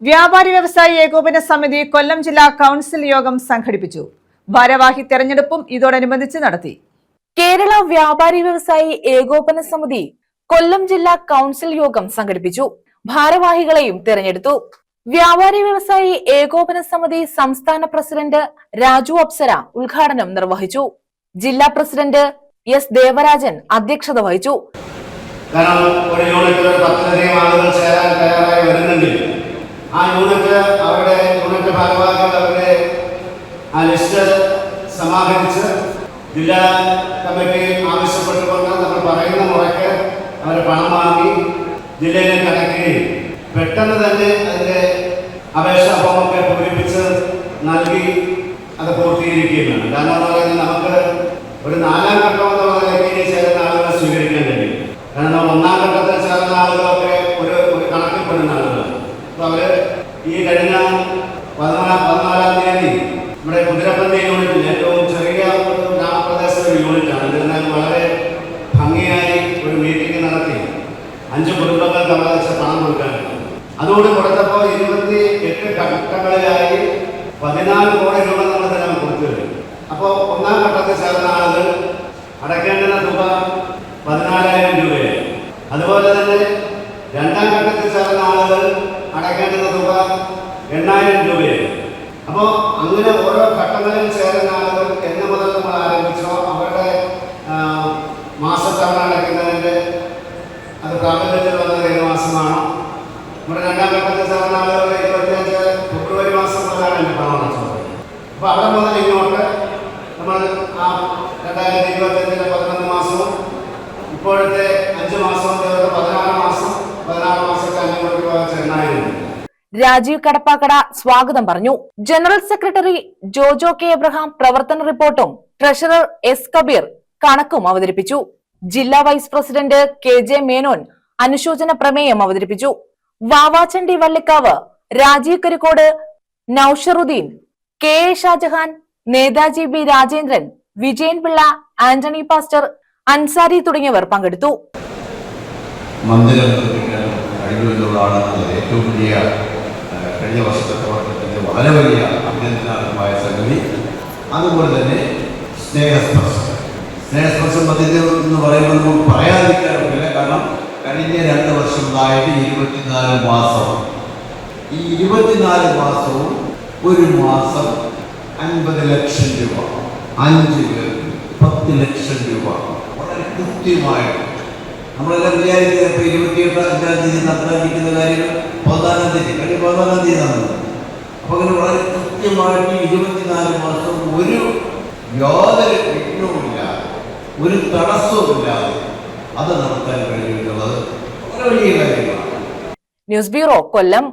വ്യാപാരി വ്യവസായി ഏകോപന സമിതി കൊല്ലം ജില്ലാ കൗൺസിൽ യോഗം സംഘടിപ്പിച്ചു. ഭാരവാഹി തെരഞ്ഞെടുപ്പും ഇതോടനുബന്ധിച്ച് നടത്തി. കേരള വ്യാപാരി വ്യവസായി ഏകോപന സമിതി കൊല്ലം ജില്ലാ കൗൺസിൽ യോഗം സംഘടിപ്പിച്ചു. ഭാരവാഹികളെയും തെരഞ്ഞെടുത്തു. വ്യാപാരി വ്യവസായി ഏകോപന സമിതി സംസ്ഥാന പ്രസിഡന്റ് രാജു അപ്സര ഉദ്ഘാടനം നിർവഹിച്ചു. ജില്ലാ പ്രസിഡന്റ് എസ് ദേവരാജൻ അധ്യക്ഷത വഹിച്ചു. കാരണം ഒരു യൂണിറ്റിൽ 10-ലധികം ആളുകൾ ചേരാൻ തയ്യാറായി വരുന്നെങ്കിൽ ആ യൂണിറ്റ് ഭാരവാഹികൾ അവരുടെ ആ ലിസ്റ്റ് സമാഹരിച്ച് ജില്ലാ കമ്മിറ്റി ആവശ്യപ്പെട്ടുകൊണ്ട് നമ്മൾ പറയുന്ന മുറയ്ക്ക് അവർ പണം വാങ്ങി ജില്ലയിലേക്ക് അടയ്ക്കുകയും പെട്ടെന്ന് തന്നെ അതിൻ്റെ അപേക്ഷാ ഫോമൊക്കെ പൂരിപ്പിച്ച് നൽകി അത് പൂർത്തീകരിക്കുകയും വേണം. കാരണം എന്ന് പറയുന്നത് നമുക്ക് ഒരു 4ാം ഘട്ടം എന്ന നിലയ്ക്ക് ചേരുന്ന ആളുകളെ സ്വീകരിക്കാൻ കഴിയും. കാരണം നമ്മൾ 1ാം ഘട്ടത്തിൽ ചേർന്ന ആളുകളൊക്കെ ഒരു കണക്കിൽപ്പെടുന്ന ആളുകളാണ്. അപ്പോൾ അവർ ഈ കഴിഞ്ഞ 14-ാം തീയതി ഇവിടെ കുതിരപ്പള്ളി യൂണിറ്റിൽ ഏറ്റവും ചെറിയ ഒരു ഗ്രാമപ്രദേശ ഒരു യൂണിറ്റാണ്. എന്നിരുന്നാൽ വളരെ ഭംഗിയായി ഒരു മീറ്റിംഗ് നടത്തി 5 കുടുംബങ്ങൾക്ക് അവകാശ പണം കൊടുക്കാനുണ്ട്. അതുകൊണ്ട് കൊടുത്തപ്പോൾ 28 ഘട്ടങ്ങളിലായി 14 കോടി രൂപ നമ്മൾ തന്നെ കൊടുത്തു കഴിഞ്ഞു. അപ്പോൾ 1ാം ഘട്ടത്തിൽ ചേർന്ന ആളുകൾ അടയ്ക്കേണ്ടുന്ന തുക 14,000 രൂപയായി. അതുപോലെ തന്നെ 2ാം ഘട്ടത്തിൽ ചേർന്ന ആളുകൾ അടയ്ക്കേണ്ടുന്ന തുക 8,000 രൂപയായി. അപ്പോൾ അങ്ങനെ ഓരോ ഘട്ടങ്ങളിൽ ചേരുന്ന ആളുകൾ എന്ന് മുതൽ നമ്മൾ ആരംഭിച്ചോ അവരുടെ മാസത്തവണ അടയ്ക്കുന്നതിൻ്റെ അത് പ്രാബല്യത്തിൽ വന്നത് 7 മാസമാണോ? നമ്മുടെ 2ാം ഘട്ടത്തിൽ ചേർന്ന ആളുകൾ 25 ഫെബ്രുവരി മാസം മുതലാണ് എൻ്റെ പണം അടച്ചത്. അപ്പോൾ അവിടെ മുതൽ ഇങ്ങോട്ട് നമ്മൾ ആ 2025-ലെ 11 മാസവും ഇപ്പോഴത്തെ 5 മാസവും ചേർത്ത് 16 മാസത്തെ 500 രൂപ 8,000. രാജീവ് കടപ്പാക്കട സ്വാഗതം പറഞ്ഞു. General secretary Jojo K Abraham പ്രവർത്തന റിപ്പോർട്ടും ട്രഷറർ എസ് കബീർ കണക്കും അവതരിപ്പിച്ചു. ജില്ലാ vice president K J Menon അനുശോചന പ്രമേയം അവതരിപ്പിച്ചു. Vavachandi Vallikkavu, Rajeev Karikode, Nousharudheen, K A Shajahan, Netaji B Rajendran, Vijayan Pillai, Antony pastor, Ansari തുടങ്ങിയവർ പങ്കെടുത്തു. ഏറ്റവും വലിയ കഴിഞ്ഞ വർഷത്തെ പ്രവർത്തനത്തിന്റെ വളരെ വലിയ അഭിനന്ദനാർഹമായ സംഗതി. അതുപോലെ തന്നെ സ്നേഹസ്പർശം പദ്ധതി എന്ന് പറയുമ്പോൾ നമുക്ക് പറയാതിരിക്കാറില്ല. കാരണം കഴിഞ്ഞ 2 വർഷമുണ്ടായിട്ട് 24 മാസം. ഈ 24 മാസവും ഒരു മാസം 50 ലക്ഷം രൂപ, 5 പേർക്ക് 10 ലക്ഷം രൂപ വളരെ കൃത്യമായിട്ട്. നമ്മളെല്ലാം വിചാരിക്കുന്നത് ഇപ്പോൾ 28-ാം തീയതി നടത്താനിരിക്കുന്ന കാര്യങ്ങൾ 14-ാം തീയതി നടന്നത്. അപ്പോൾ അങ്ങനെ വളരെ കൃത്യമായിട്ട് 24 മാസം ഒരു യാതൊരു വിഘ്നവുമില്ലാതെ, ഒരു തടസ്സവുമില്ലാതെ അത് നടത്താൻ കഴിയുന്നത് വളരെ വലിയ കാര്യങ്ങളാണ്. ന്യൂസ് ബ്യൂറോ, കൊല്ലം.